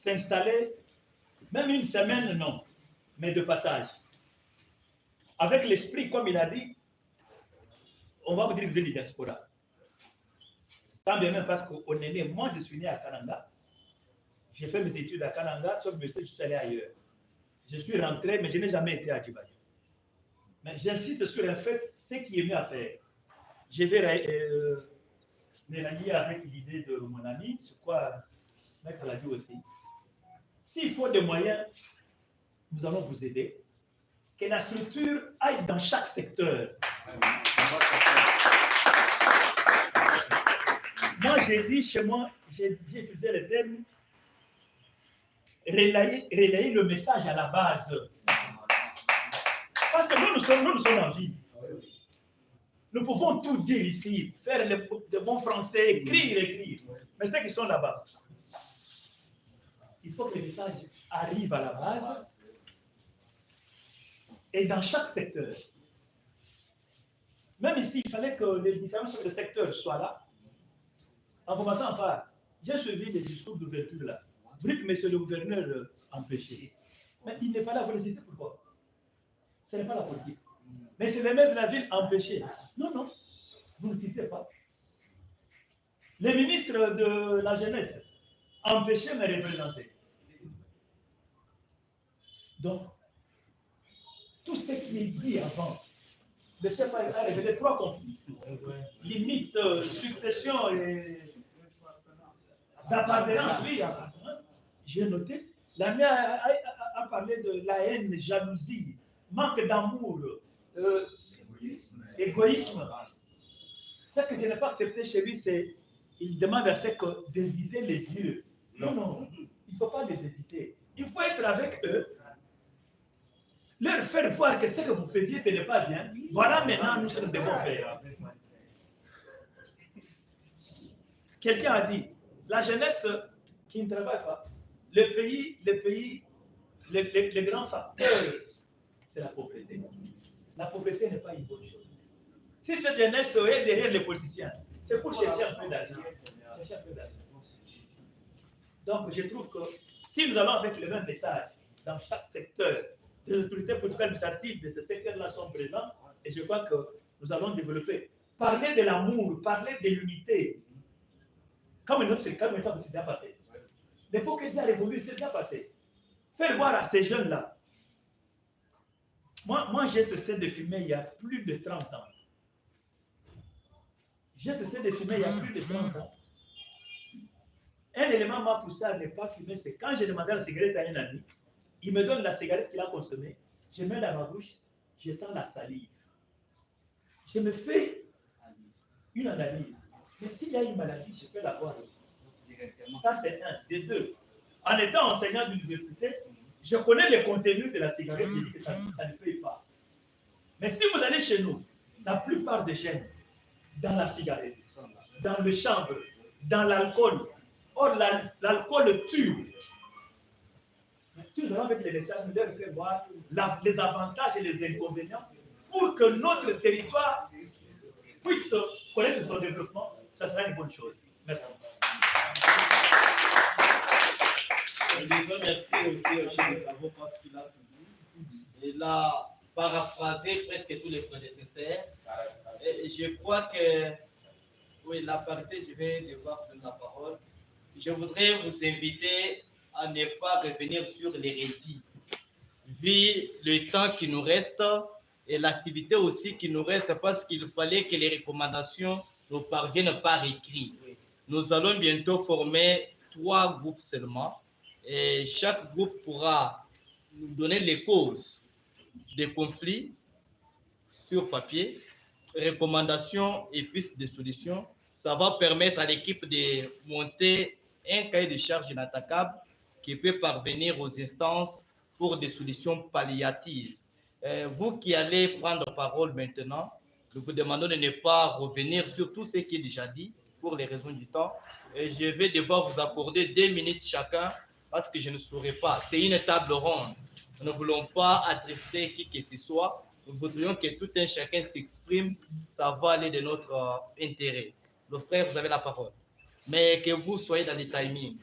s'installer, même une semaine, non, mais de passage. Avec l'esprit, comme il a dit, on va vous dire que de diaspora. Tant bien même parce qu'on est né, moi je suis né à Kananga, j'ai fait mes études à Kananga, sauf que je suis allé ailleurs. Je suis rentré, mais je n'ai jamais été à Djibaye. Mais j'insiste sur un fait, ce qui est mieux à faire. Je vais rallier avec l'idée de mon ami, je crois, Maître l'a dit aussi. S'il faut des moyens, nous allons vous aider. Que la structure aille dans chaque secteur. Moi, j'ai dit chez moi, j'ai utilisé le terme relayer le message à la base. Parce que nous sommes en ville. Nous pouvons tout dire ici, faire de bons français, écrire. Mais ceux qui sont là-bas, il faut que le message arrive à la base et dans chaque secteur. Même ici, il fallait que les différents chefs de secteur soient là. En commençant par, j'ai suivi les discours d'ouverture là. Vous dites, monsieur le gouverneur empêché. Mais il n'est pas là, vous le citez pourquoi? Ce n'est pas la politique. Mais c'est le maire de la ville empêché. Non, vous ne citez pas. Les ministres de la jeunesse empêchés mais représentés. Donc, tout ce qui est dit avant, le chef a révélé 3 conflits. Limite, succession et d'appartenance, oui, j'ai noté. La mère a parlé de la haine, jalousie, manque d'amour, égoïsme. Ce que je n'ai pas accepté chez lui, c'est qu'il demande à ceux d'éviter les vieux. Non, il ne faut pas les éviter. Il faut être avec eux, leur faire voir que ce que vous faisiez, ce n'est pas bien. Voilà maintenant nous devons faire. Quelqu'un a dit, la jeunesse qui ne travaille pas, les grands facteurs, c'est la pauvreté. La pauvreté n'est pas une bonne chose. Si cette jeunesse est derrière les politiciens, c'est pour chercher un peu d'argent. Donc je trouve que si nous allons avec le même message dans chaque secteur, les autorités politiques administratives de ce secteur-là sont présentes, et je crois que nous allons développer. Parler de l'amour, parler de l'unité. Comme une autre, c'est déjà passé. L'hypocrisie a révolu, c'est déjà passé. Faire voir à ces jeunes-là. Moi j'ai cessé de fumer il y a plus de 30 ans. J'ai cessé de fumer il y a plus de 30 ans. Un élément m'a poussé à ne pas fumer, c'est quand j'ai demandé la cigarette à un ami, il me donne la cigarette qu'il a consommée, je mets dans ma bouche, je sens la salive. Je me fais une analyse. Mais s'il y a une maladie, je peux l'avoir aussi. Ça, c'est un. Des deux. En étant enseignant d'université, je connais les contenus de la cigarette, je dis que ça ne paye pas. Mais si vous allez chez nous, la plupart des jeunes, dans la cigarette, dans le chanvre, dans l'alcool, or l'alcool tue. Si nous allons avec les messages, nous devons faire voir les avantages et les inconvénients pour que notre territoire puisse connaître son développement, ça sera une bonne chose. Merci. Merci aussi au chef de travaux parce qu'il a tout dit. Il a paraphrasé presque tous les prédécesseurs. Et je crois que, oui, la parité, je vais devoir prendre la parole. Je voudrais vous inviter à ne pas revenir sur l'hérésie. Vu le temps qui nous reste et l'activité aussi qui nous reste, parce qu'il fallait que les recommandations nous parviennent par écrit. Nous allons bientôt former 3 groupes seulement. Et chaque groupe pourra nous donner les causes des conflits sur papier, recommandations et pistes de solutions. Ça va permettre à l'équipe de monter un cahier de charges inattaquable qui peut parvenir aux instances pour des solutions palliatives. Vous qui allez prendre parole maintenant, nous vous demandons de ne pas revenir sur tout ce qui est déjà dit pour les raisons du temps. Et je vais devoir vous accorder 2 minutes chacun parce que je ne saurais pas. C'est une table ronde. Nous ne voulons pas attrister qui que ce soit. Nous voudrions que tout un chacun s'exprime. Ça va aller de notre intérêt. Le frère, vous avez la parole. Mais que vous soyez dans les timings.